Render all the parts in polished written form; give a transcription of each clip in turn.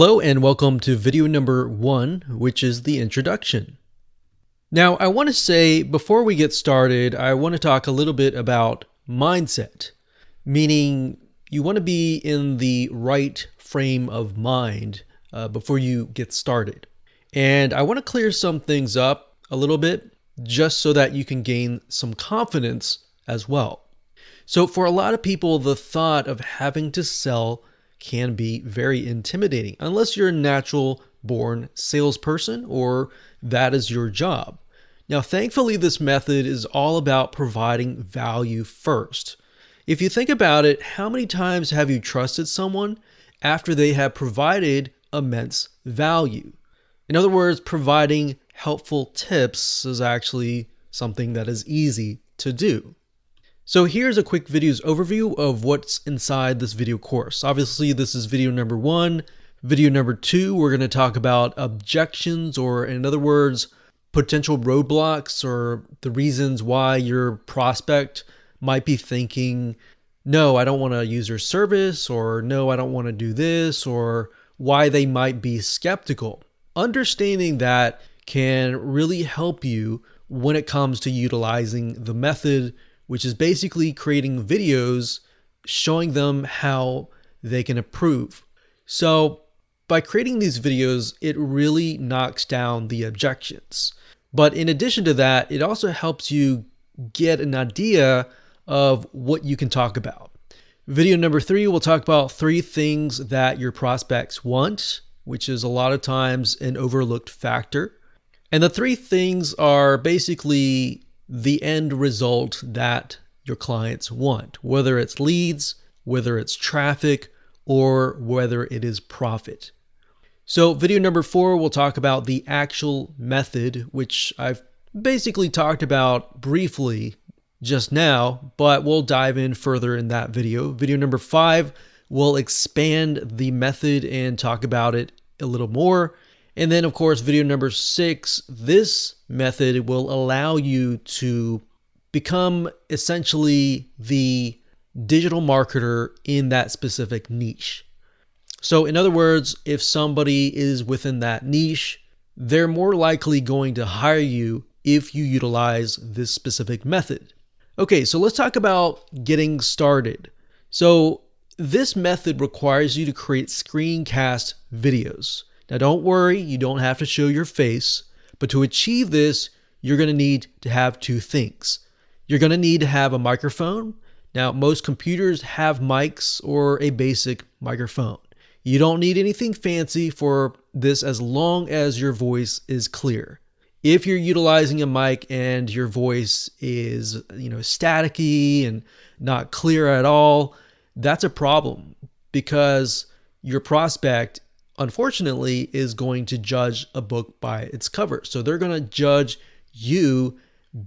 Hello and welcome to video number 1, which is the introduction. Now, I want to say before we get started, I want to talk a little bit about mindset, meaning you want to be in the right frame of mind before you get started. And I want to clear some things up a little bit just so that you can gain some confidence as well. So for a lot of people, the thought of having to sell can be very intimidating unless you're a natural born salesperson or that is your job. Now, thankfully, this method is all about providing value first. If you think about it, how many times have you trusted someone after they have provided immense value? In other words, providing helpful tips is actually something that is easy to do. So here's a quick video's overview of what's inside this video course. Obviously, this is video number 1. Video number 2, we're going to talk about objections, or in other words, potential roadblocks or the reasons why your prospect might be thinking, no, I don't want to use your service, or no, I don't want to do this, or why they might be skeptical. Understanding that can really help you when it comes to utilizing the method, which is basically creating videos showing them how they can improve. So by creating these videos, it really knocks down the objections. But in addition to that, it also helps you get an idea of what you can talk about. Video number 3, we'll talk about 3 things that your prospects want, which is a lot of times an overlooked factor. And the 3 things are basically the end result that your clients want, whether it's leads, whether it's traffic, or whether it is profit. So video number 4, we'll talk about the actual method, which I've basically talked about briefly just now, but we'll dive in further in that video. Video number 5, we'll expand the method and talk about it a little more. And then, of course, video number 6, this method will allow you to become essentially the digital marketer in that specific niche. So in other words, if somebody is within that niche, they're more likely going to hire you if you utilize this specific method. Okay, so let's talk about getting started. So this method requires you to create screencast videos. Now, don't worry, you don't have to show your face, but to achieve this, you're going to need to have 2 things. You're going to need to have a microphone. Now, most computers have mics or a basic microphone. You don't need anything fancy for this as long as your voice is clear. If you're utilizing a mic and your voice is, staticky and not clear at all, that's a problem because your prospect unfortunately is going to judge a book by its cover. So they're going to judge you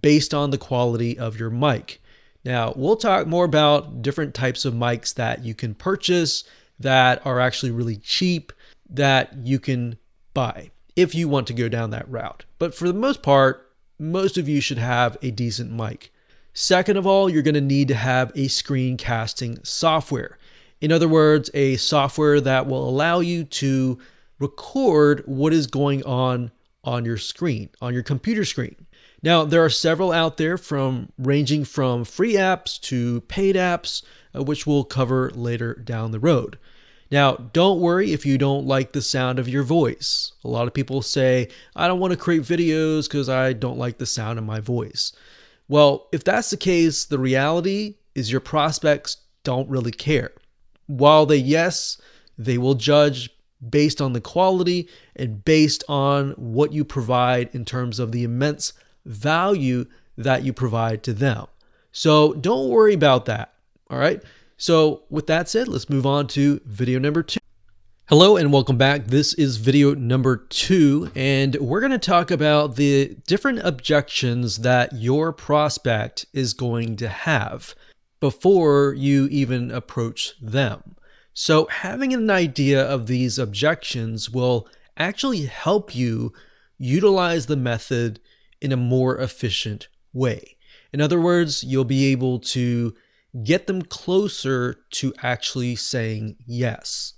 based on the quality of your mic. Now, we'll talk more about different types of mics that you can purchase that are actually really cheap that you can buy if you want to go down that route. But for the most part, most of you should have a decent mic. Second of all, you're going to need to have a screencasting software. In other words, a software that will allow you to record what is going on your screen, on your computer screen. Now, there are several out there ranging from free apps to paid apps, which we'll cover later down the road. Now, don't worry if you don't like the sound of your voice. A lot of people say, I don't want to create videos because I don't like the sound of my voice. Well, if that's the case, the reality is your prospects don't really care. While they will judge based on the quality and based on what you provide in terms of the immense value that you provide to them. So don't worry about that. All right. So with that said, let's move on to video number 2. Hello and welcome back. This is video number 2, and we're going to talk about the different objections that your prospect is going to have before you even approach them. So having an idea of these objections will actually help you utilize the method in a more efficient way. In other words, you'll be able to get them closer to actually saying yes.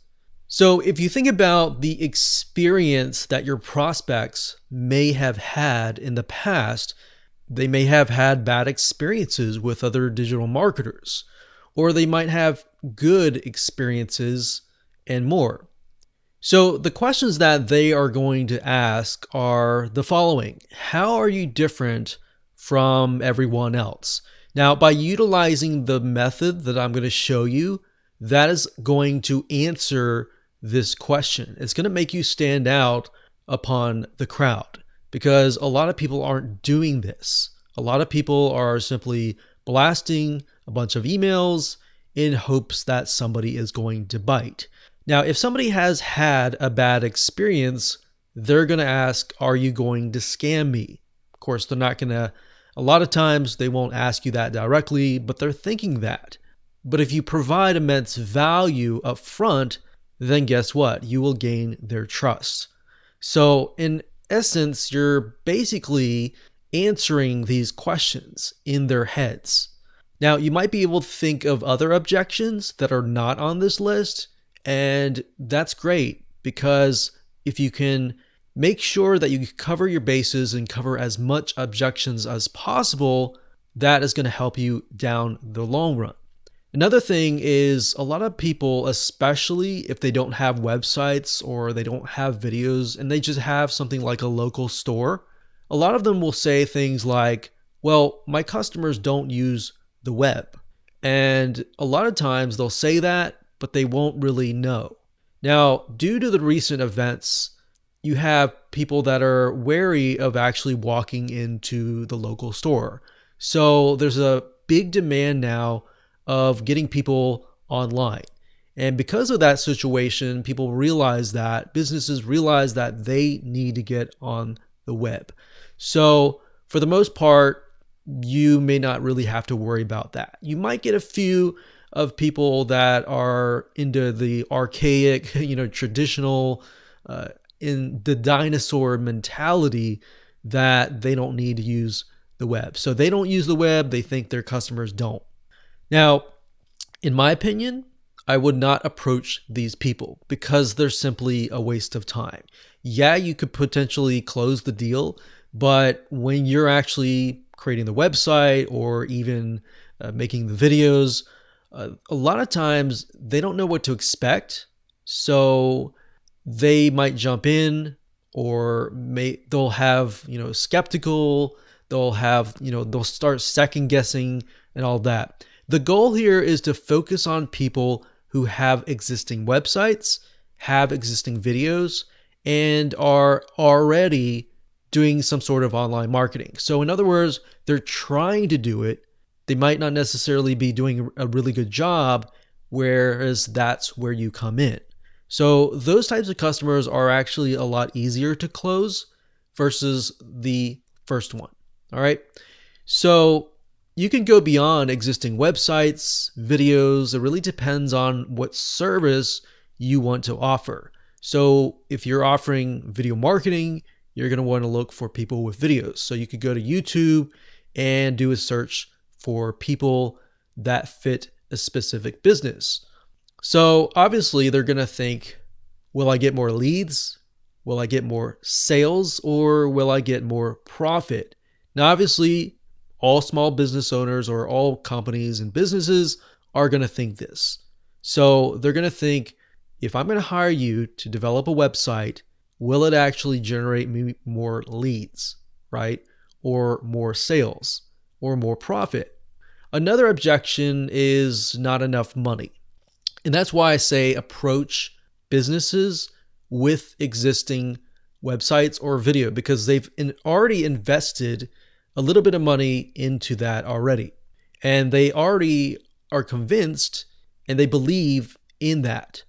So if you think about the experience that your prospects may have had in the past, they may have had bad experiences with other digital marketers, or they might have good experiences and more. So the questions that they are going to ask are the following: how are you different from everyone else? Now, by utilizing the method that I'm going to show you, that is going to answer this question. It's going to make you stand out upon the crowd because a lot of people aren't doing this. A lot of people are simply blasting a bunch of emails in hopes that somebody is going to bite. Now, if somebody has had a bad experience, they're going to ask, are you going to scam me? Of course, they're not going to, a lot of times they won't ask you that directly, but they're thinking that. But if you provide immense value up front, then guess what? You will gain their trust. So in essence, you're basically answering these questions in their heads. Now, you might be able to think of other objections that are not on this list, and that's great because if you can make sure that you cover your bases and cover as much objections as possible, that is going to help you down the long run. Another thing is a lot of people, especially if they don't have websites or they don't have videos and they just have something like a local store, a lot of them will say things like, well, my customers don't use the web. And a lot of times they'll say that, but they won't really know. Now, due to the recent events, you have people that are wary of actually walking into the local store. So there's a big demand now of getting people online. And because of that situation, people realize that, businesses realize that they need to get on the web. So for the most part, you may not really have to worry about that. You might get a few of people that are into the archaic, traditional, in the dinosaur mentality that they don't need to use the web. So they don't use the web. They think their customers don't. Now, in my opinion, I would not approach these people because they're simply a waste of time. Yeah, you could potentially close the deal, but when you're actually creating the website or even making the videos, a lot of times they don't know what to expect. So they might jump in or they'll have, skeptical, they'll start second guessing and all that. The goal here is to focus on people who have existing websites, have existing videos, and are already doing some sort of online marketing. So in other words, they're trying to do it. They might not necessarily be doing a really good job, whereas that's where you come in. So those types of customers are actually a lot easier to close versus the first one. All right. So you can go beyond existing websites, videos. It really depends on what service you want to offer. So if you're offering video marketing, you're going to want to look for people with videos. So you could go to YouTube and do a search for people that fit a specific business. So obviously they're going to think, will I get more leads? Will I get more sales? Or will I get more profit? Now, obviously, all small business owners or all companies and businesses are going to think this. So they're going to think, if I'm going to hire you to develop a website, will it actually generate me more leads, right? Or more sales or more profit? Another objection is not enough money. And that's why I say approach businesses with existing websites or video, because they've already invested a little bit of money into that already. And they already are convinced and they believe in that.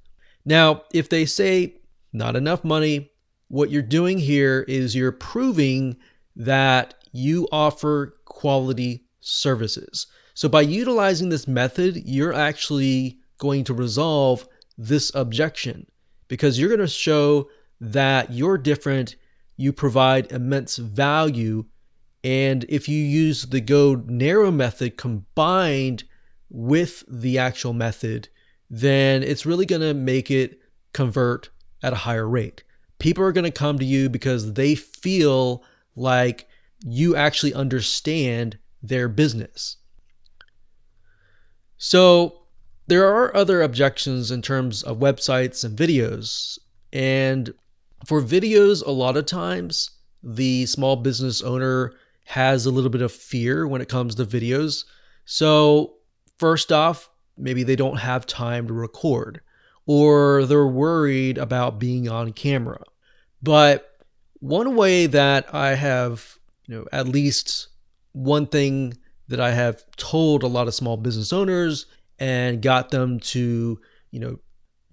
Now, if they say not enough money, what you're doing here is you're proving that you offer quality services. So by utilizing this method, you're actually going to resolve this objection because you're going to show that you're different, you provide immense value, and if you use the go narrow method combined with the actual method, then it's really going to make it convert at a higher rate. People are going to come to you because they feel like you actually understand their business. So there are other objections in terms of websites and videos. And for videos, a lot of times the small business owner has a little bit of fear when it comes to videos. So first off, maybe they don't have time to record, or they're worried about being on camera. But one way that I have, at least one thing that I have told a lot of small business owners and got them to,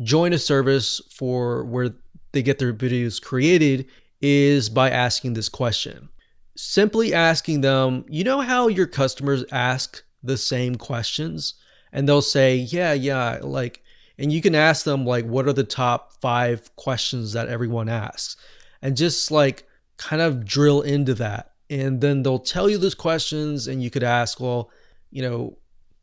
join a service for where they get their videos created is by asking this question. Simply asking them, you know how your customers ask the same questions? And they'll say, yeah, and you can ask them what are the top 5 questions that everyone asks? And just kind of drill into that. And then they'll tell you those questions, and you could ask, well,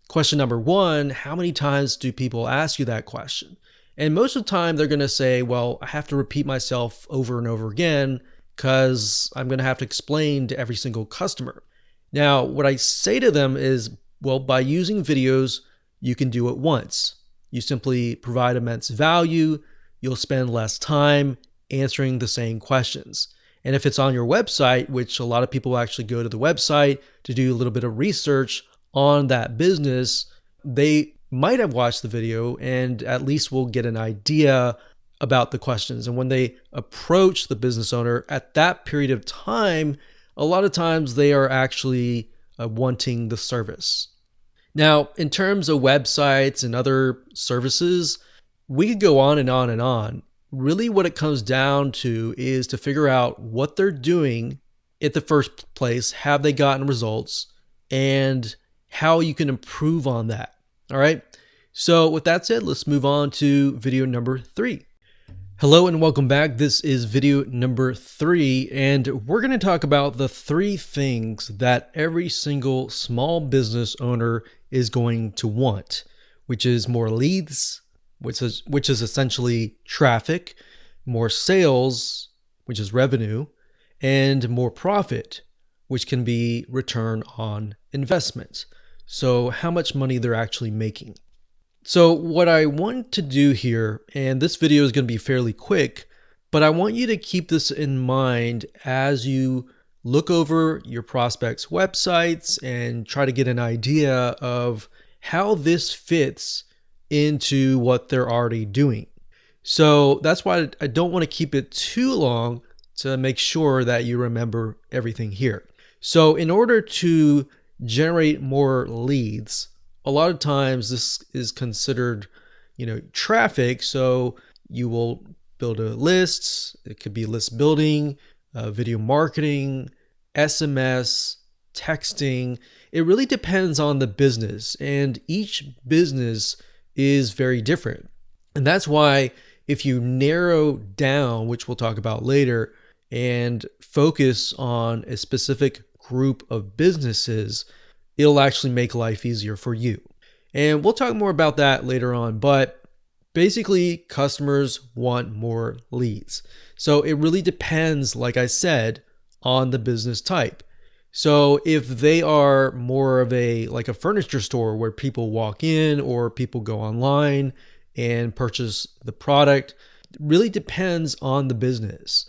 question number 1, how many times do people ask you that question? And most of the time they're going to say, well, I have to repeat myself over and over again because I'm going to have to explain to every single customer. Now, what I say to them is, well, by using videos, you can do it once. You simply provide immense value. You'll spend less time answering the same questions. And if it's on your website, which a lot of people actually go to the website to do a little bit of research on that business, they might have watched the video and at least will get an idea about the questions. And when they approach the business owner at that period of time, a lot of times they are actually wanting the service. Now, in terms of websites and other services, we could go on and on and on. Really what it comes down to is to figure out what they're doing at the first place, have they gotten results, and how you can improve on that. All right. So with that said, let's move on to video number 3. Hello and welcome back. This is video number 3, and we're going to talk about the 3 things that every single small business owner is going to want, which is more leads, which is essentially traffic, more sales, which is revenue, and more profit, which can be return on investment. So how much money they're actually making. So what I want to do here, and this video is going to be fairly quick, but I want you to keep this in mind as you look over your prospects' websites and try to get an idea of how this fits into what they're already doing. So that's why I don't want to keep it too long to make sure that you remember everything here. So in order to generate more leads, a lot of times this is considered, traffic. So you will build a list. It could be list building, video marketing, SMS, texting. It really depends on the business, and each business is very different. And that's why if you narrow down, which we'll talk about later, and focus on a specific group of businesses, it'll actually make life easier for you. And we'll talk more about that later on, but basically customers want more leads. So it really depends, like I said, on the business type. So if they are more of a furniture store where people walk in or people go online and purchase the product, it really depends on the business.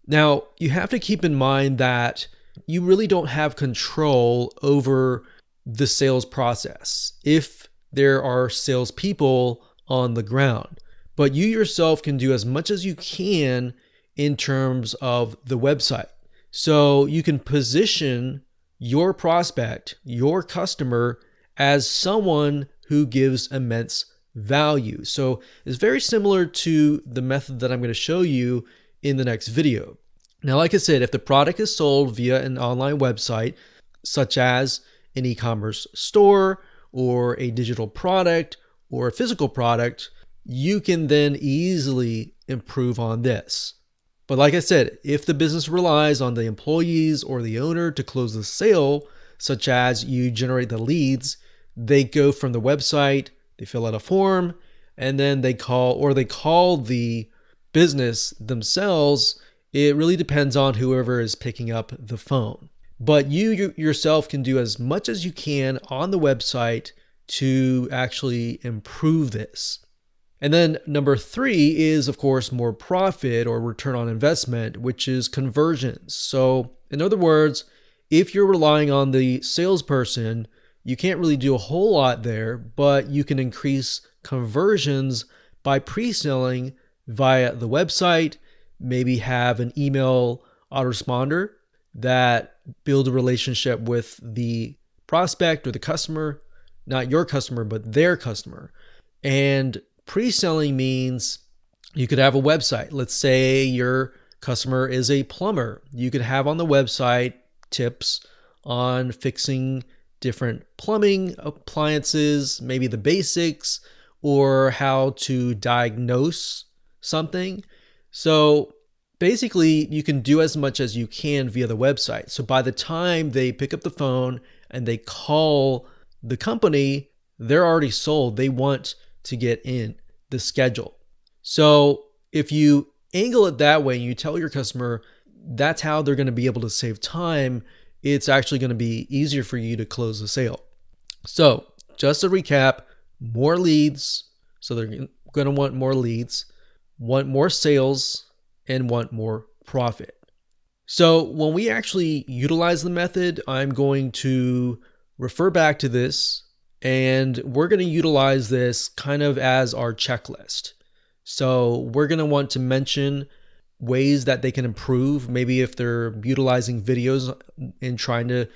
Now, you have to keep in mind that you really don't have control over the sales process if there are salespeople on the ground. But you yourself can do as much as you can in terms of the website. So you can position your prospect, your customer, as someone who gives immense value. So it's very similar to the method that I'm going to show you in the next video. Now, like I said, if the product is sold via an online website, such as an e-commerce store or a digital product or a physical product, you can then easily improve on this. But like I said, if the business relies on the employees or the owner to close the sale, such as you generate the leads, they go from the website, they fill out a form, and then they call the business themselves. It really depends on whoever is picking up the phone. But you yourself can do as much as you can on the website to actually improve this. And then number 3 is, of course, more profit or return on investment, which is conversions. So in other words, if you're relying on the salesperson, you can't really do a whole lot there, but you can increase conversions by pre-selling via the website, maybe have an email autoresponder that build a relationship with the prospect or the customer, not your customer, but their customer. And pre-selling means you could have a website. Let's say your customer is a plumber. You could have on the website tips on fixing different plumbing appliances, maybe the basics, or how to diagnose something. So basically, you can do as much as you can via the website. So by the time they pick up the phone and they call the company, they're already sold. They want to get in the schedule. So if you angle it that way and you tell your customer that's how they're going to be able to save time, it's actually going to be easier for you to close the sale. So just to recap, more leads. So they're going to want more leads, want more sales, and want more profit. So when we actually utilize the method, I'm going to refer back to this, and we're going to utilize this kind of as our checklist. So we're going to want to mention ways that they can improve. Maybe if they're utilizing videos and trying to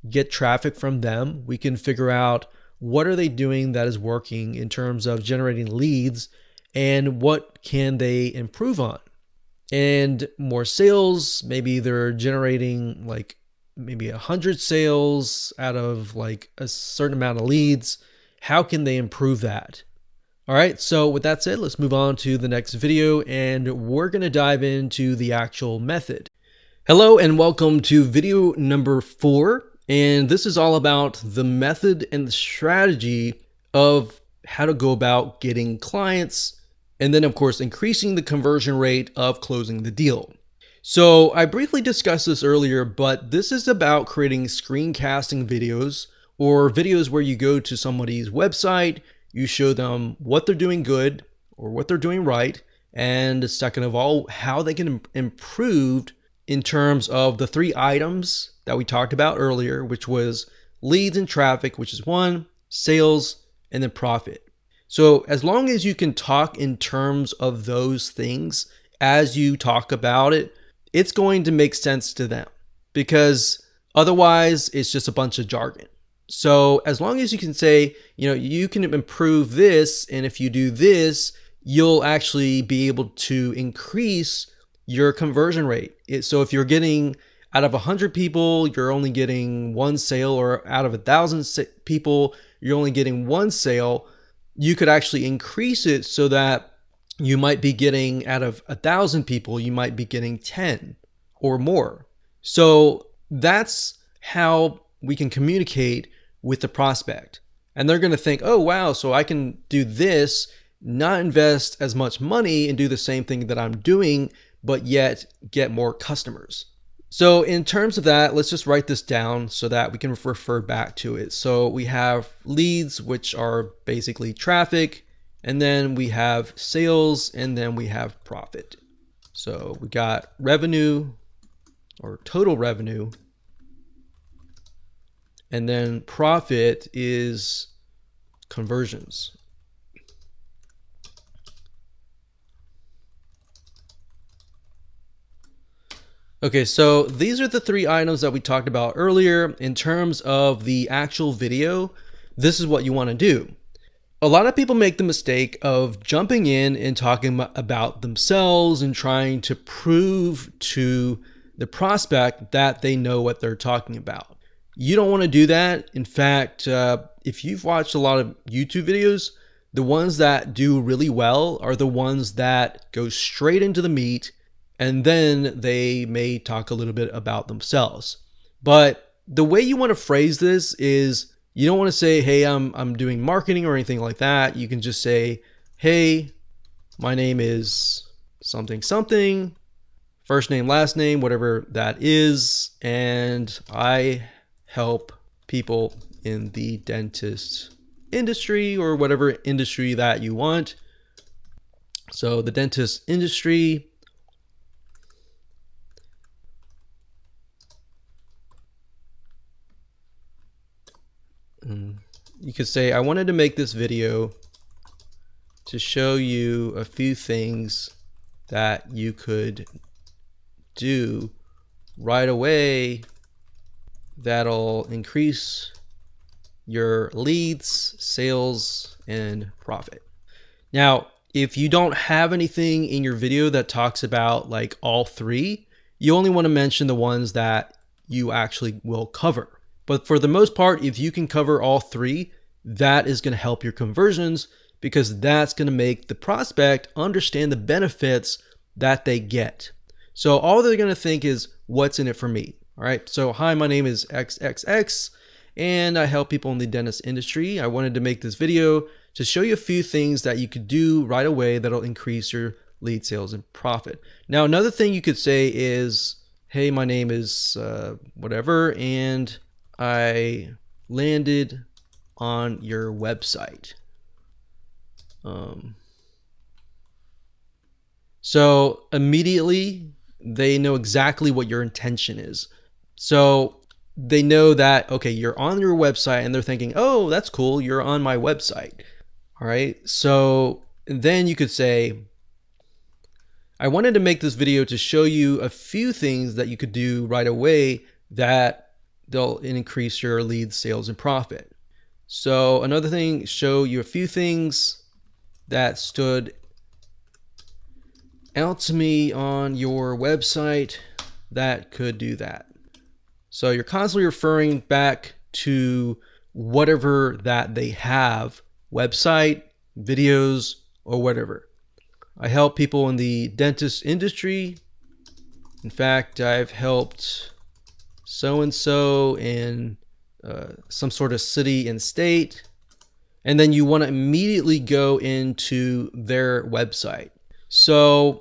get traffic from them, we can figure out what are they doing that is working in terms of generating leads and what can they improve on. And more sales, maybe they're generating like maybe 100 sales out of like a certain amount of leads. How can they improve that? All right, so with that said, let's move on to the next video, and we're going to dive into the actual method. Hello and welcome to video number 4, and this is all about the method and the strategy of how to go about getting clients, and then of course increasing the conversion rate of closing the deal. So I briefly discussed this earlier, but this is about creating screencasting videos or videos where you go to somebody's website, you show them what they're doing good or what they're doing right, and second of all, how they can improve in terms of the 3 items that we talked about earlier, which was leads and traffic, which is 1, sales, and then profit. So as long as you can talk in terms of those things as you talk about it, it's going to make sense to them, because otherwise it's just a bunch of jargon. So as long as you can say, you can improve this, and if you do this, you'll actually be able to increase your conversion rate. So if you're getting out of 100 people, you're only getting 1 sale, or out of 1,000 people, you're only getting 1 sale, you could actually increase it so that you might be getting out of 1,000 people, you might be getting 10 or more. So that's how we can communicate with the prospect. And they're going to think, oh, wow, so I can do this, not invest as much money and do the same thing that I'm doing, but yet get more customers. So in terms of that, let's just write this down so that we can refer back to it. So we have leads, which are basically traffic, and then we have sales, and then we have profit. So we got revenue or total revenue, and then profit is conversions. Okay, so these are the 3 items that we talked about earlier. In terms of the actual video, this is what you want to do. A lot of people make the mistake of jumping in and talking about themselves and trying to prove to the prospect that they know what they're talking about. You don't want to do that. In fact, if you've watched a lot of YouTube videos, the ones that do really well are the ones that go straight into the meat, and then they may talk a little bit about themselves. But the way you want to phrase this is, you don't want to say, hey, I'm doing marketing or anything like that. You can just say, hey, my name is something something, first name, last name, whatever that is, and I help people in the dentist industry or whatever industry that you want. So the dentist industry. You could say, I wanted to make this video to show you a few things that you could do right away that'll increase your leads, sales, and profit. Now, if you don't have anything in your video that talks about like all three, you only want to mention the ones that you actually will cover. But for the most part, if you can cover all three, that is going to help your conversions, because that's going to make the prospect understand the benefits that they get. So all they're going to think is, what's in it for me? All right. So, hi, my name is XXX and I help people in the dentist industry. I wanted to make this video to show you a few things that you could do right away that'll increase your lead sales and profit. Now, another thing you could say is, hey, my name is whatever, and I landed on your website. So immediately they know exactly what your intention is. So they know that, okay, you're on your website, and they're thinking, oh, that's cool, you're on my website. All right. So then you could say, I wanted to make this video to show you a few things that you could do right away that they'll increase your lead sales and profit. So another thing, show you a few things that stood out to me on your website that could do that. So you're constantly referring back to whatever that they have, website, videos, or whatever. I help people in the dentist industry. In fact, I've helped so-and-so in some sort of city and state. And then you want to immediately go into their website. So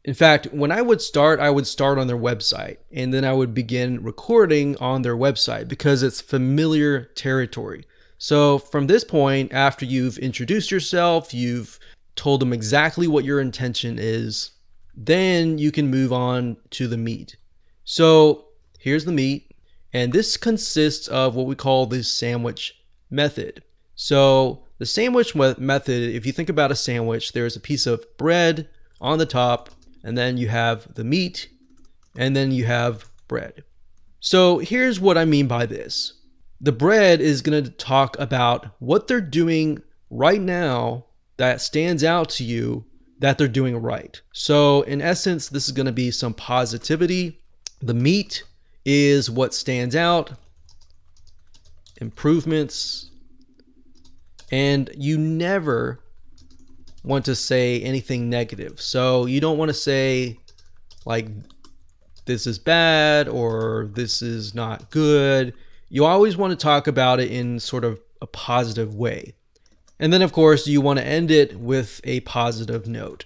in fact, when I would start on their website, and then I would begin recording on their website because it's familiar territory. So from this point, after you've introduced yourself, you've told them exactly what your intention is, then you can move on to the meat. So here's the meat, and this consists of what we call the sandwich method. So the sandwich method, if you think about a sandwich, there's a piece of bread on the top, and then you have the meat, and then you have bread. So here's what I mean by this. The bread is going to talk about what they're doing right now that stands out to you that they're doing right. So in essence, this is going to be some positivity. The meat is what stands out, improvements, and you never want to say anything negative. So you don't want to say like, this is bad or this is not good. You always want to talk about it in sort of a positive way. And then of course you want to end it with a positive note.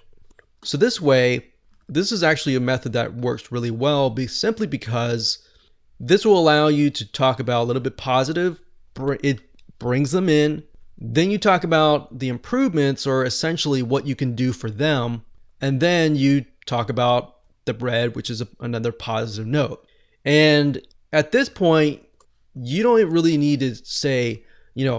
So this way, this is actually a method that works really well, simply because this will allow you to talk about a little bit positive. It brings them in. Then you talk about the improvements, or essentially what you can do for them. And then you talk about the bread, which is another positive note. And at this point, you don't really need to say,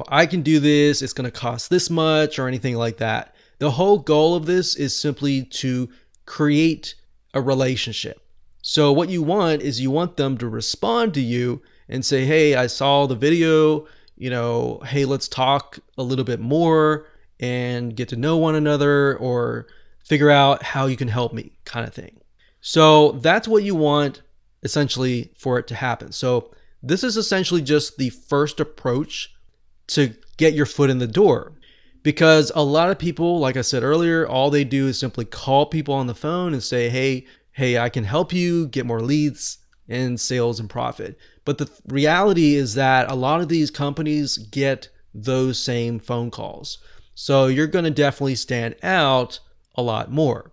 I can do this, it's going to cost this much, or anything like that. The whole goal of this is simply to create a relationship. So what you want is you want them to respond to you and say, hey, I saw the video, hey, let's talk a little bit more and get to know one another, or figure out how you can help me, kind of thing. So that's what you want essentially for it to happen. So this is essentially just the first approach to get your foot in the door, because a lot of people, like I said earlier, all they do is simply call people on the phone and say, hey, I can help you get more leads and sales and profit. But the reality is that a lot of these companies get those same phone calls. So you're going to definitely stand out a lot more.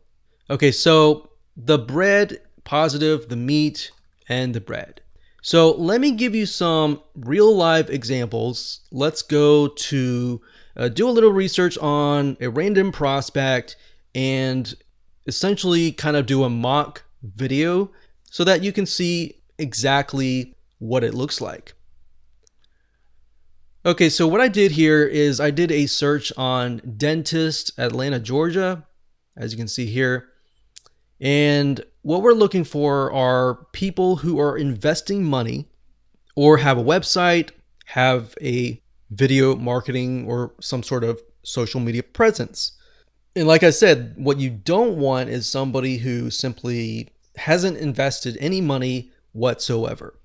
Okay, so the bread, positive, the meat, and the bread. So let me give you some real life examples. Let's go to do a little research on a random prospect and essentially kind of do a mock video so that you can see exactly what it looks like. Okay, so what I did here is I did a search on dentist, Atlanta, Georgia, as you can see here. And what we're looking for are people who are investing money or have a website, have a video marketing or some sort of social media presence. And like I said, what you don't want is somebody who simply hasn't invested any money whatsoever.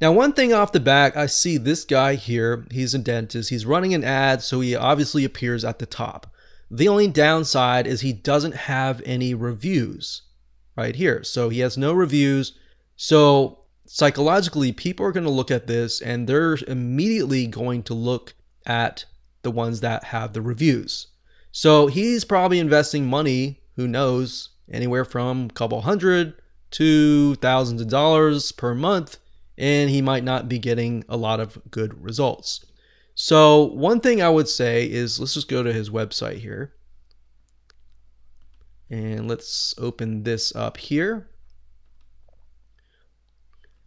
Now, one thing off the bat, I see this guy here, he's a dentist, he's running an ad, so he obviously appears at the top. The only downside is he doesn't have any reviews right here. So he has no reviews. So psychologically, people are going to look at this and they're immediately going to look at the ones that have the reviews. So he's probably investing money, who knows, anywhere from a couple hundred to thousands of dollars per month, and he might not be getting a lot of good results. So one thing I would say is, let's just go to his website here. And let's open this up here.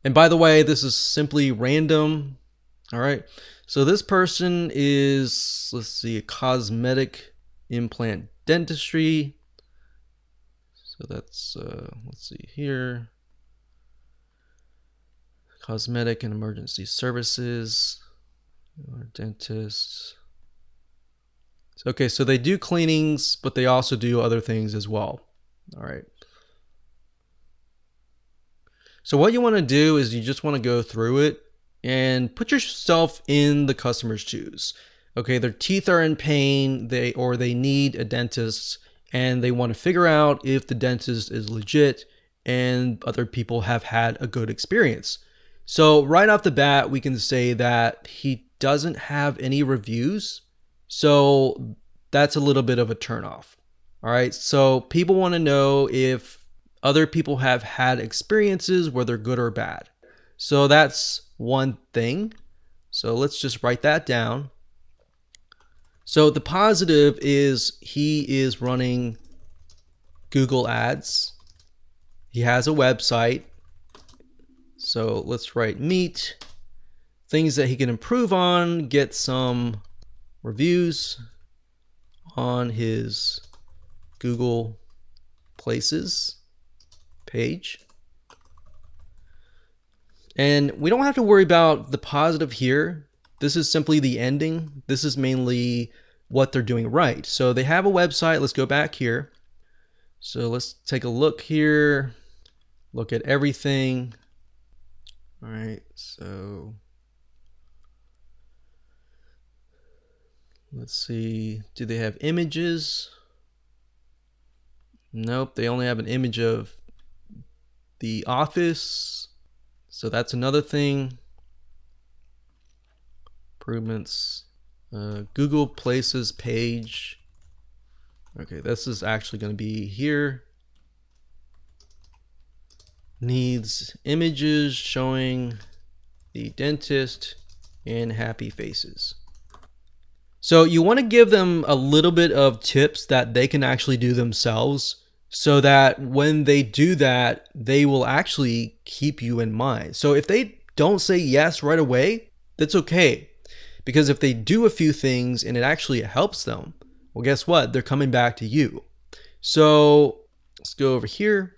And by the way, this is simply random. All right. So this person is, let's see, a cosmetic implant dentistry. So that's, let's see here. Cosmetic and emergency services. Dentists. Okay, so they do cleanings, but they also do other things as well. All right. So what you want to do is you just want to go through it and put yourself in the customer's shoes. Okay, their teeth are in pain, they need a dentist, and they want to figure out if the dentist is legit and other people have had a good experience. So right off the bat, we can say that he doesn't have any reviews. So that's a little bit of a turnoff. All right. So people want to know if other people have had experiences, whether good or bad. So that's one thing. So let's just write that down. So the positive is he is running Google Ads. He has a website. So let's write meet, things that he can improve on, get some reviews on his Google Places page. And we don't have to worry about the positive here. This is simply the ending. This is mainly what they're doing right. So they have a website. Let's go back here. So let's take a look here. Look at everything. All right, so let's see. Do they have images? Nope, they only have an image of the office. So that's another thing. Improvements. Google Places page. Okay, this is actually going to be here. Needs images showing the dentist and happy faces. So you want to give them a little bit of tips that they can actually do themselves so that when they do that, they will actually keep you in mind. So if they don't say yes right away, that's okay. Because if they do a few things and it actually helps them, well, guess what? They're coming back to you. So let's go over here.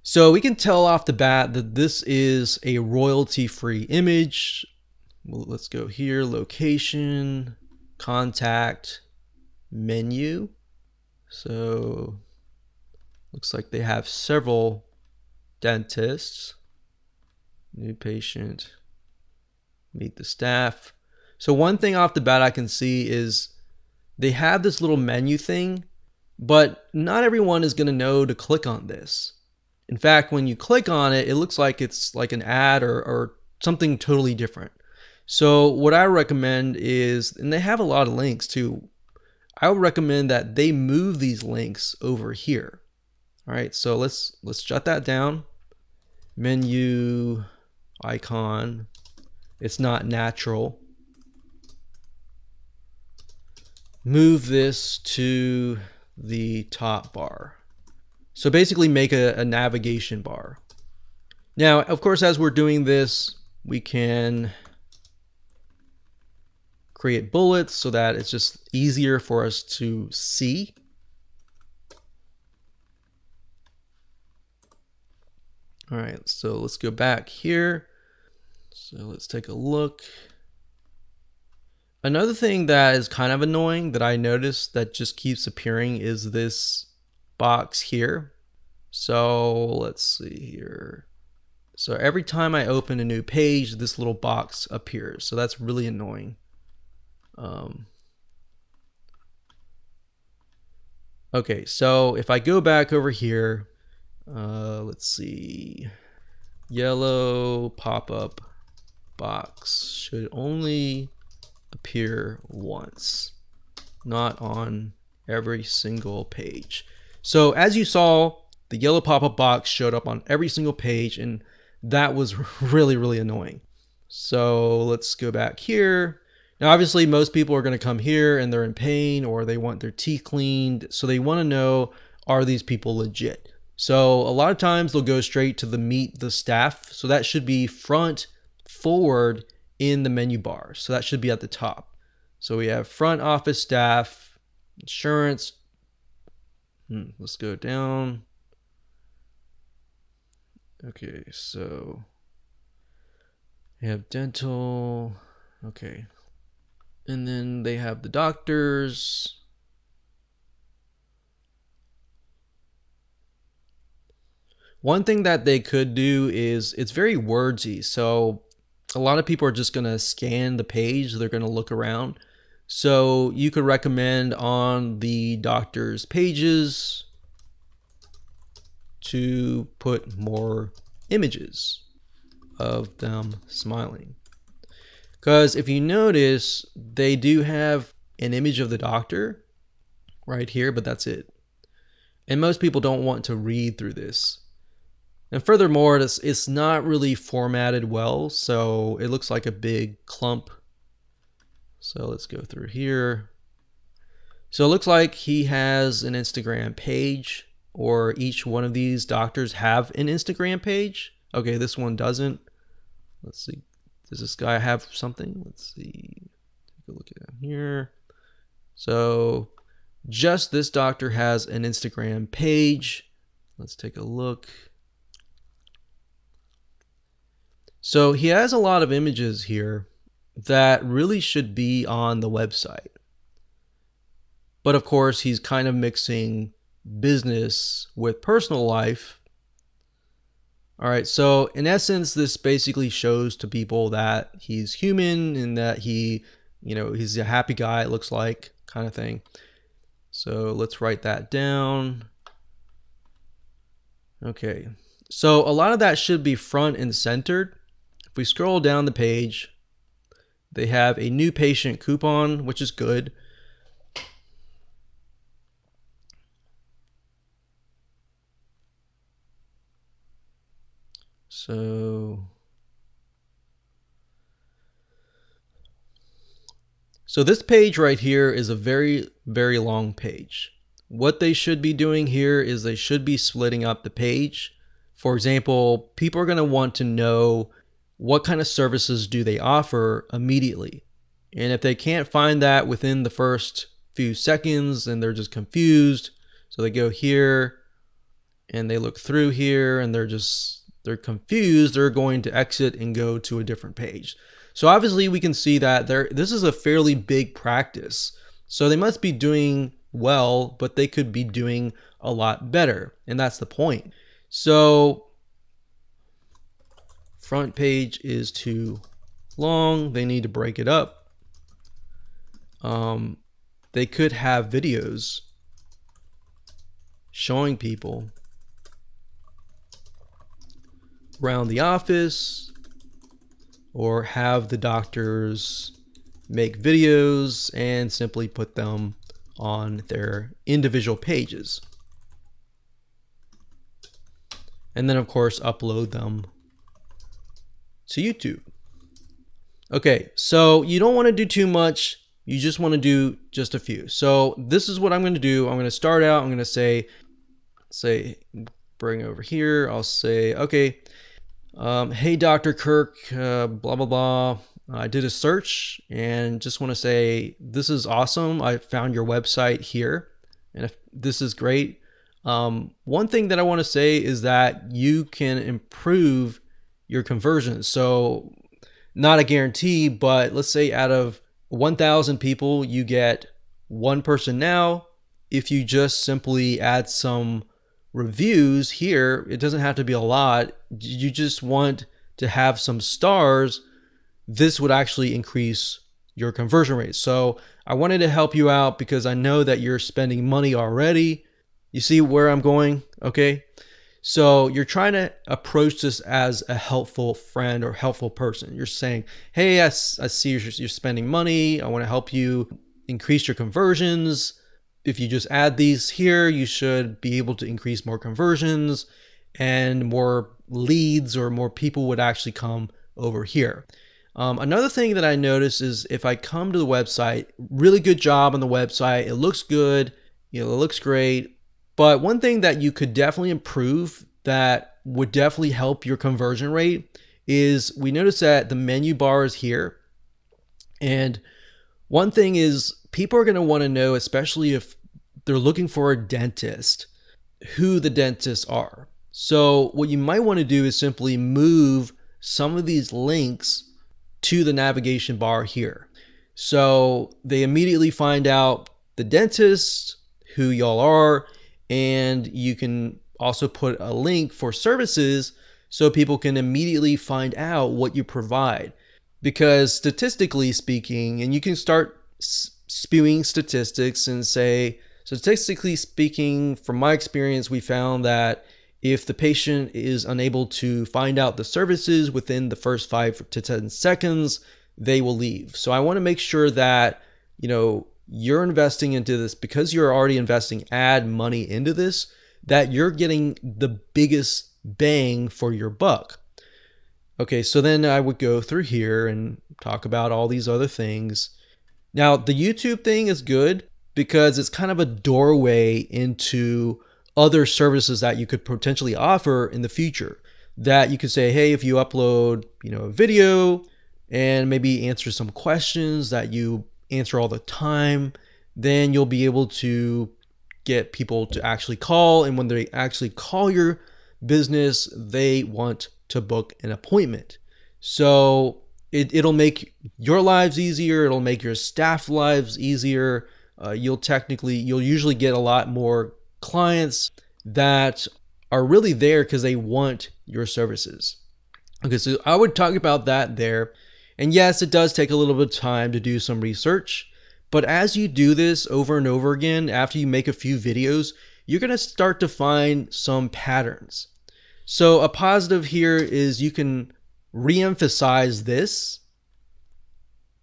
So we can tell off the bat that this is a royalty-free image. Well, let's go here, location, contact, menu. So looks like they have several dentists. New patient, meet the staff. So one thing off the bat I can see is they have this little menu thing, but not everyone is going to know to click on this. In fact, when you click on it, it looks like it's like an ad or something totally different. So what I recommend is, and they have a lot of links too, I would recommend that they move these links over here. All right, so let's jot that down. Menu icon, it's not natural. Move this to the top bar. So basically make a navigation bar. Now, of course, as we're doing this, we can create bullets so that it's just easier for us to see. All right, so let's go back here. So let's take a look. Another thing that is kind of annoying that I noticed that just keeps appearing is this box here. So let's see here. So every time I open a new page, this little box appears. So that's really annoying. Okay, so if I go back over here, let's see. Yellow pop-up box should only appear once, not on every single page. So as you saw, the yellow pop-up box showed up on every single page, and that was really annoying. So let's go back here. Now obviously most people are going to come here and they're in pain or they want their teeth cleaned, so they want to know, are these people legit? So a lot of times they'll go straight to the meet the staff, so that should be front forward in the menu bar, so that should be at the top. So we have front office staff, insurance. Let's go down. Okay, so we have dental. Okay, and then they have the doctors. One thing that they could do is, it's very wordsy, so a lot of people are just going to scan the page. They're going to look around. So you could recommend on the doctor's pages to put more images of them smiling. Because if you notice, they do have an image of the doctor right here, but that's it. And most people don't want to read through this. And furthermore, it's not really formatted well, so it looks like a big clump. So let's go through here. So it looks like he has an Instagram page, or each one of these doctors have an Instagram page. Okay, this one doesn't. Let's see. Does this guy have something? Let's see. Take a look at him here. So just this doctor has an Instagram page. Let's take a look. So he has a lot of images here that really should be on the website. But of course, he's kind of mixing business with personal life. All right, so in essence, this basically shows to people that he's human and that he's a happy guy, it looks like, kind of thing. So let's write that down. Okay, so a lot of that should be front and centered. If we scroll down the page, they have a new patient coupon, which is good. So this page right here is a very long page. What they should be doing here is they should be splitting up the page. For example, people are going to want to know what kind of services do they offer immediately. And if they can't find that within the first few seconds and they're just confused, so they go here and they look through here and they're confused, they're going to exit and go to a different page. So obviously we can see that this is a fairly big practice. So they must be doing well, but they could be doing a lot better. And that's the point. So front page is too long. They need to break it up. They could have videos showing people around the office, or have the doctors make videos and simply put them on their individual pages. And then of course upload them to YouTube. Okay, so you don't want to do too much. You just want to do just a few. So this is what I'm going to do. I'm going to start out. I'm going to say, bring over here. I'll say, okay, hey, Dr. Kirk, blah, blah, blah. I did a search and just want to say, this is awesome. I found your website here and if this is great. One thing that I want to say is that you can improve your conversions. So not a guarantee, but let's say out of 1,000 people, you get one person now. If you just simply add some reviews here, it doesn't have to be a lot. You just want to have some stars. This would actually increase your conversion rate. So I wanted to help you out because I know that you're spending money already. You see where I'm going? Okay. So you're trying to approach this as a helpful friend or helpful person. You're saying, hey, I see you're spending money. I want to help you increase your conversions. If you just add these here, you should be able to increase more conversions and more leads, or more people would actually come over here. Another thing that I notice is if I come to the website, really good job on the website. It looks good. It looks great. But one thing that you could definitely improve that would definitely help your conversion rate is we notice that the menu bar is here. And one thing is people are going to want to know, especially if they're looking for a dentist, who the dentists are. So what you might want to do is simply move some of these links to the navigation bar here. So they immediately find out the dentist, who y'all are, and you can also put a link for services so people can immediately find out what you provide. Because statistically speaking, and you can start spewing statistics and say, statistically speaking, from my experience, we found that if the patient is unable to find out the services within the first 5 to 10 seconds, they will leave. So I want to make sure that, you're investing into this because you're already investing ad money into this, that you're getting the biggest bang for your buck. Okay, so then I would go through here and talk about all these other things. Now, the YouTube thing is good because it's kind of a doorway into other services that you could potentially offer in the future. That you could say, hey, if you upload, a video and maybe answer some questions that you answer all the time, then you'll be able to get people to actually call. And when they actually call your business, they want to book an appointment. So it'll make your lives easier. It'll make your staff lives easier. You'll usually get a lot more clients that are really there because they want your services. Okay, so I would talk about that there. And yes, it does take a little bit of time to do some research, but as you do this over and over again, after you make a few videos, you're going to start to find some patterns. So a positive here is you can re-emphasize this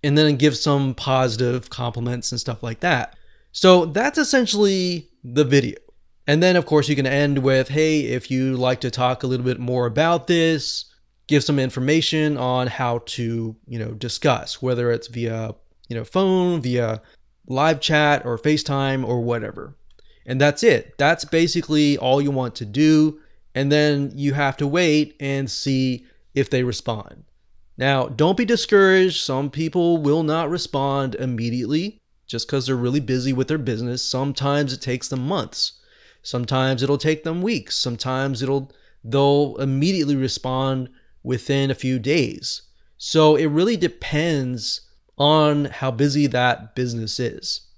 and then give some positive compliments and stuff like that. So that's essentially the video. And then of course you can end with, hey, if you like to talk a little bit more about this, give some information on how to, discuss, whether it's via, phone, via live chat or FaceTime or whatever. And that's it. That's basically all you want to do. And then you have to wait and see if they respond. Now, don't be discouraged. Some people will not respond immediately just because they're really busy with their business. Sometimes it takes them months. Sometimes it'll take them weeks. Sometimes they'll immediately respond within a few days. So it really depends on how busy that business is.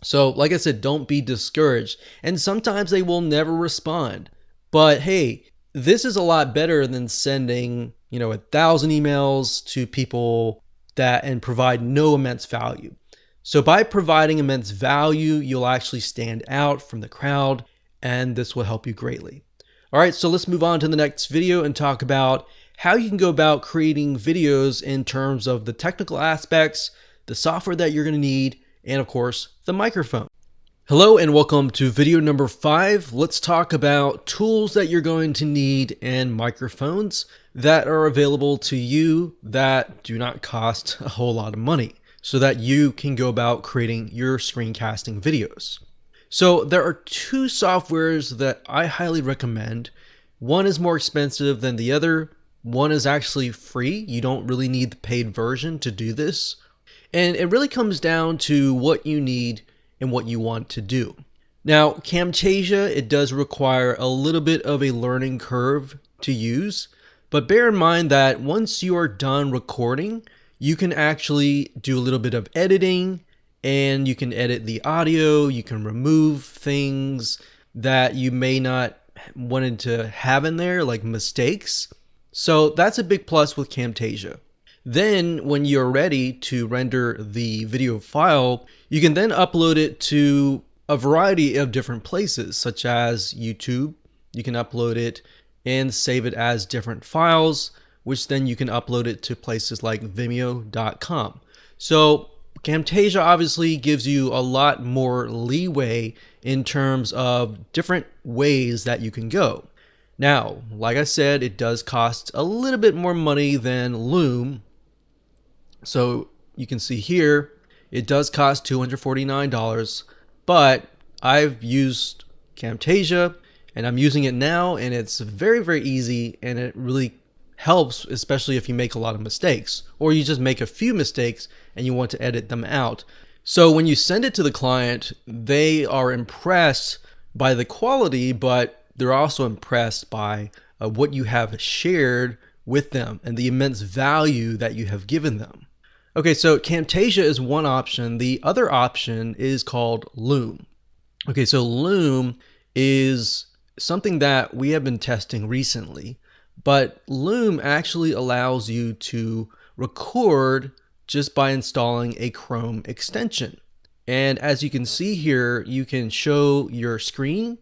So like I said, don't be discouraged. And sometimes they will never respond. But hey, this is a lot better than sending, 1,000 emails to people and provide no immense value. So by providing immense value, you'll actually stand out from the crowd, and this will help you greatly. All right, so let's move on to the next video and talk about how you can go about creating videos in terms of the technical aspects, the software that you're going to need, and of course, the microphone. Hello and welcome to video number 5. Let's talk about tools that you're going to need and microphones that are available to you that do not cost a whole lot of money so that you can go about creating your screencasting videos. So there are 2 softwares that I highly recommend. One is more expensive than the other. One is actually free. You don't really need the paid version to do this. And it really comes down to what you need and what you want to do. Now, Camtasia, it does require a little bit of a learning curve to use, but bear in mind that once you are done recording, you can actually do a little bit of editing and you can edit the audio, you can remove things that you may not wanted to have in there, like mistakes. So that's a big plus with Camtasia. Then when you're ready to render the video file, you can then upload it to a variety of different places, such as YouTube. You can upload it and save it as different files, which then you can upload it to places like vimeo.com. So Camtasia obviously gives you a lot more leeway in terms of different ways that you can go. Now, like I said, it does cost a little bit more money than Loom. So you can see here, it does cost $249, but I've used Camtasia and I'm using it now, and it's very, very easy, and it really helps, especially if you make a lot of mistakes or you just make a few mistakes and you want to edit them out. So when you send it to the client, they are impressed by the quality, but they're also impressed by what you have shared with them and the immense value that you have given them. Okay, so Camtasia is one option. The other option is called Loom. Okay, so Loom is something that we have been testing recently, but Loom actually allows you to record just by installing a Chrome extension. And as you can see here, you can show your screen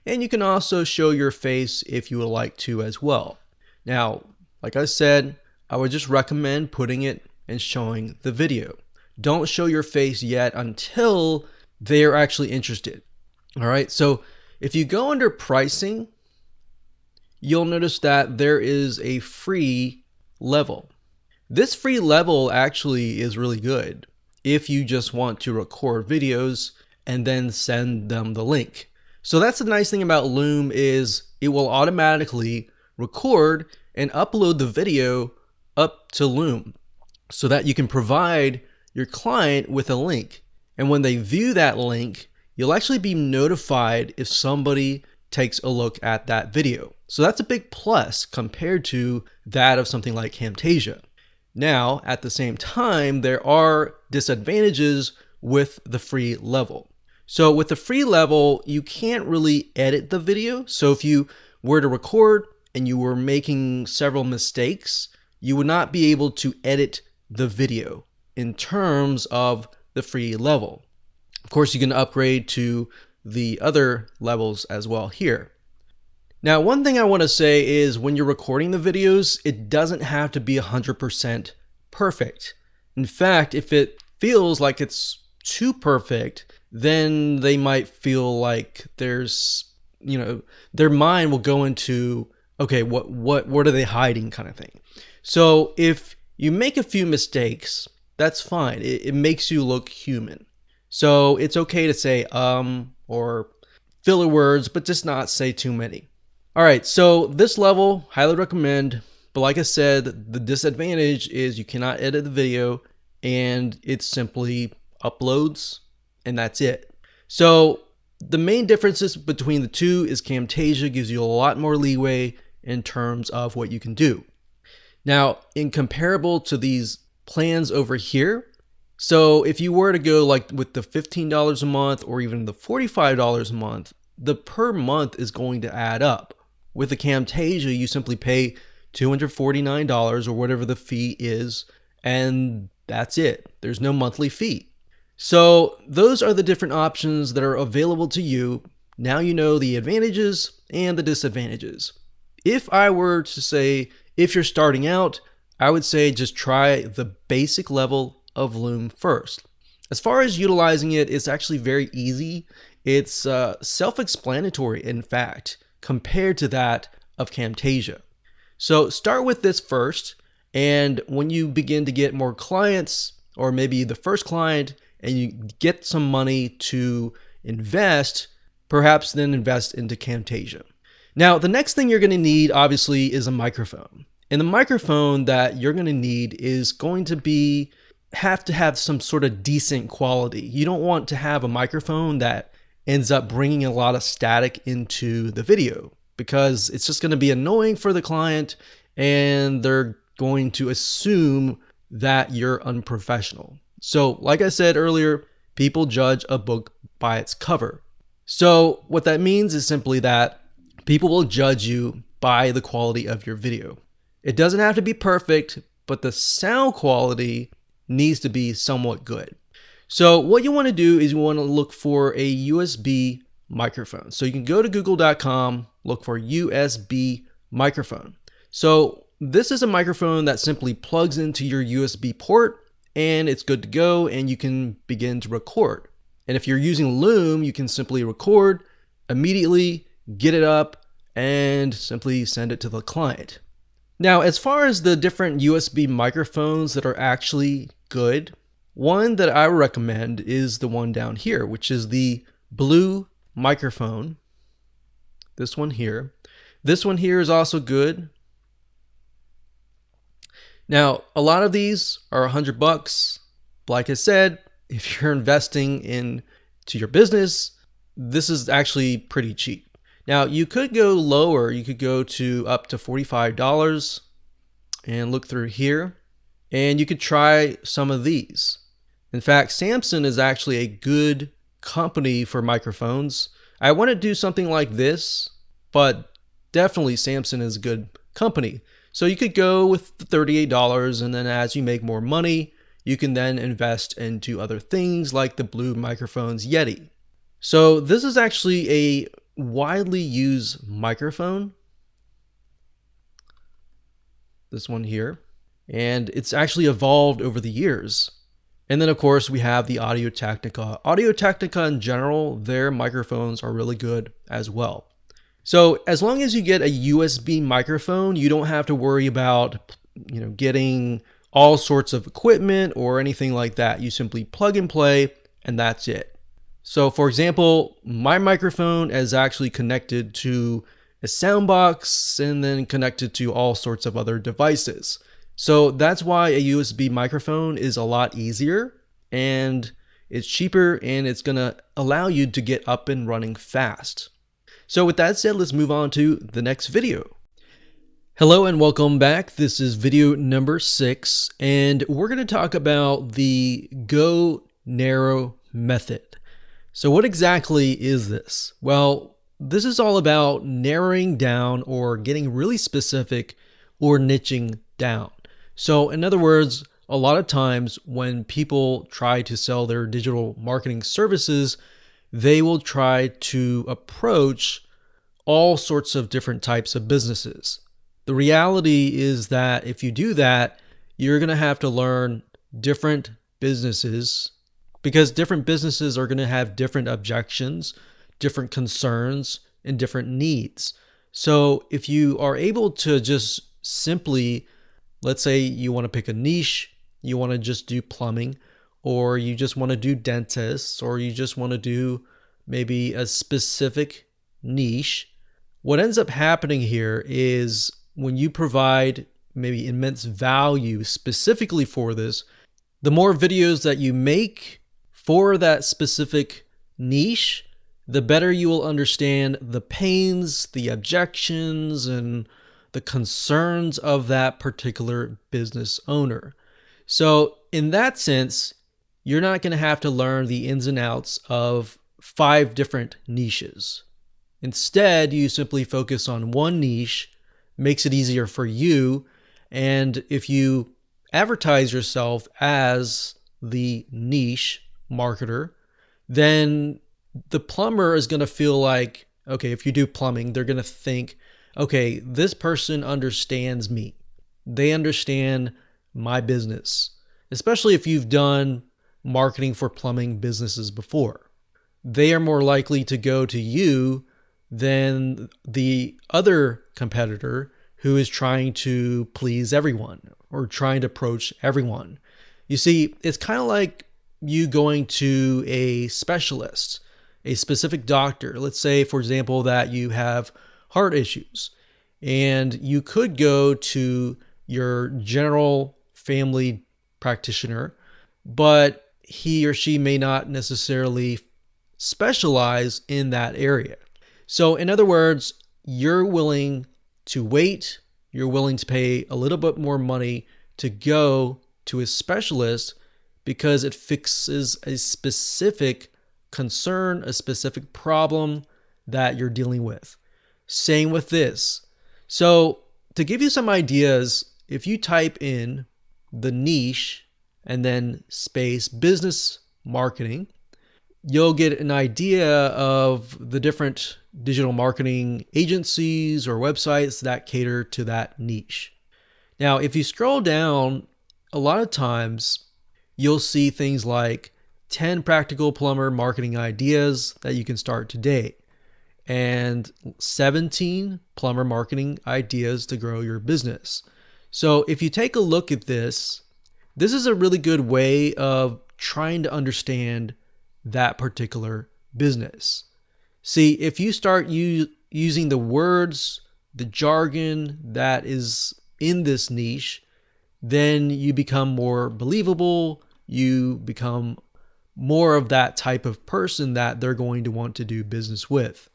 and you can also show your face if you would like to as well. Now, like I said, I would just recommend putting it and showing the video. Don't show your face yet until they're actually interested. All right, so if you go under pricing, you'll notice that there is a free level. This free level actually is really good if you just want to record videos and then send them the link. So that's the nice thing about Loom is it will automatically record and upload the video up to Loom so that you can provide your client with a link. And when they view that link, you'll actually be notified if somebody takes a look at that video. So that's a big plus compared to that of something like Camtasia. Now, at the same time, there are disadvantages with the free level. So with the free level, you can't really edit the video. So if you were to record and you were making several mistakes, you would not be able to edit the video in terms of the free level. Of course, you can upgrade to the other levels as well here. Now, one thing I want to say is when you're recording the videos, it doesn't have to be 100% perfect. In fact, if it feels like it's too perfect, then they might feel like there's, their mind will go into, okay, what are they hiding kind of thing. So if you make a few mistakes, that's fine. It makes you look human. So it's okay to say or filler words, but just not say too many. All right, so this level, highly recommend. But like I said, the disadvantage is you cannot edit the video and it simply uploads and that's it. So the main differences between the two is Camtasia gives you a lot more leeway in terms of what you can do. Now, in comparable to these plans over here, so if you were to go like with the $15 a month or even the $45 a month, the per month is going to add up. With the Camtasia, you simply pay $249 or whatever the fee is, and that's it. There's no monthly fee. So those are the different options that are available to you. Now you know the advantages and the disadvantages. If I were to say if you're starting out, I would say just try the basic level of Loom first. As far as utilizing it, it's actually very easy. It's self-explanatory, in fact, compared to that of Camtasia. So start with this first, and when you begin to get more clients, or maybe the first client, and you get some money to invest, perhaps then invest into Camtasia. Now, the next thing you're going to need, obviously, is a microphone. And the microphone that you're going to need is going to have to have some sort of decent quality. You don't want to have a microphone that ends up bringing a lot of static into the video, because it's just going to be annoying for the client, and they're going to assume that you're unprofessional. So, like I said earlier, people judge a book by its cover. So what that means is simply that people will judge you by the quality of your video. It doesn't have to be perfect, but the sound quality needs to be somewhat good. So what you want to do is you want to look for a USB microphone. So you can go to google.com, look for USB microphone. So this is a microphone that simply plugs into your USB port, and it's good to go, and you can begin to record. And if you're using Loom, you can simply record immediately, get it up, and simply send it to the client. Now, as far as the different USB microphones that are actually good, one that I recommend is the one down here, which is the blue microphone. This one here. This one here is also good. Now, a lot of these are $100. Like I said, if you're investing into your business, this is actually pretty cheap. Now, you could go lower. You could go to up to $45 and look through here, and you could try some of these. In fact, Samson is actually a good company for microphones. I want to do something like this, but definitely Samson is a good company. So you could go with the $38, and then as you make more money, you can then invest into other things like the Blue Microphones Yeti. So this is actually a widely used microphone. This one here. And it's actually evolved over the years. And then of course we have the Audio Technica. Audio Technica in general, their microphones are really good as well. So as long as you get a USB microphone, you don't have to worry about, getting all sorts of equipment or anything like that. You simply plug and play, and that's it. So for example, my microphone is actually connected to a sound box and then connected to all sorts of other devices. So that's why a USB microphone is a lot easier, and it's cheaper, and it's gonna allow you to get up and running fast. So with that said, let's move on to the next video. Hello and welcome back. This is video number 6, and we're going to talk about the Go Narrow method. So what exactly is this? Well, this is all about narrowing down or getting really specific or niching down. So in other words, a lot of times when people try to sell their digital marketing services, they will try to approach all sorts of different types of businesses. The reality is that if you do that, you're going to have to learn different businesses, because different businesses are going to have different objections, different concerns, and different needs. So if you are able to just simply, let's say you want to pick a niche, you want to just do plumbing, or you just want to do dentists, or you just want to do maybe a specific niche, what ends up happening here is when you provide maybe immense value specifically for this, the more videos that you make for that specific niche, the better you will understand the pains, the objections, and the concerns of that particular business owner. So in that sense, you're not going to have to learn the ins and outs of 5 different niches. Instead, you simply focus on one niche, makes it easier for you, and if you advertise yourself as the niche marketer, then the plumber is going to feel like, okay, if you do plumbing, they're going to think, okay, this person understands me. they understand my business, especially if you've done marketing for plumbing businesses before. They are more likely to go to you than the other competitor who is trying to please everyone or trying to approach everyone. You see, it's kind of like you going to a specialist, a specific doctor. Let's say, for example, that you have heart issues, and you could go to your general family practitioner, but he or she may not necessarily specialize in that area. So in other words, you're willing to wait, you're willing to pay a little bit more money to go to a specialist because it fixes a specific concern, a specific problem that you're dealing with. Same with this. So to give you some ideas, if you type in the niche and then space business marketing, you'll get an idea of the different digital marketing agencies or websites that cater to that niche. Now, if you scroll down, a lot of times you'll see things like 10 practical plumber marketing ideas that you can start today and 17 plumber marketing ideas to grow your business. So if you take a look at this is a really good way of trying to understand that particular business. See, if you start using the words, the jargon that is in this niche, then you become more believable. You become more of that type of person that they're going to want to do business with.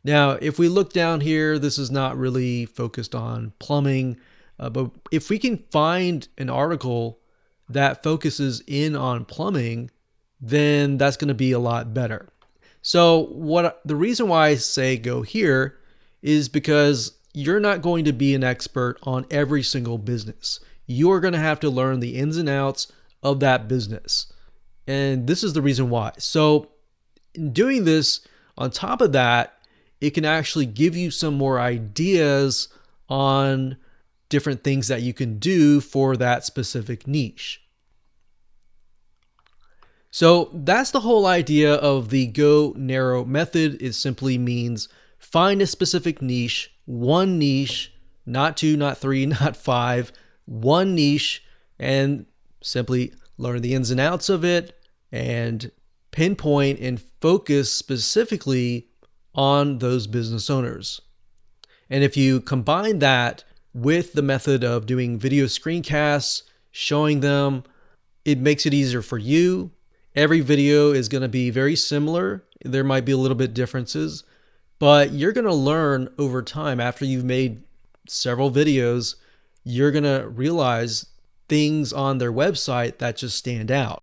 Now, if we look down here, this is not really focused on plumbing, but if we can find an article that focuses in on plumbing, then that's going to be a lot better. So the reason why I say go here is because you're not going to be an expert on every single business. You're going to have to learn the ins and outs of that business. And this is the reason why. So in doing this, on top of that, it can actually give you some more ideas on different things that you can do for that specific niche. So that's the whole idea of the go narrow method. It simply means find a specific niche, one niche, not two, not three, not five, one niche, and simply learn the ins and outs of it and pinpoint and focus specifically on those business owners. And if you combine that with the method of doing video screencasts, showing them, it makes it easier for you. Every video is going to be very similar. There might be a little bit differences, but you're going to learn over time. After you've made several videos, you're going to realize things on their website that just stand out.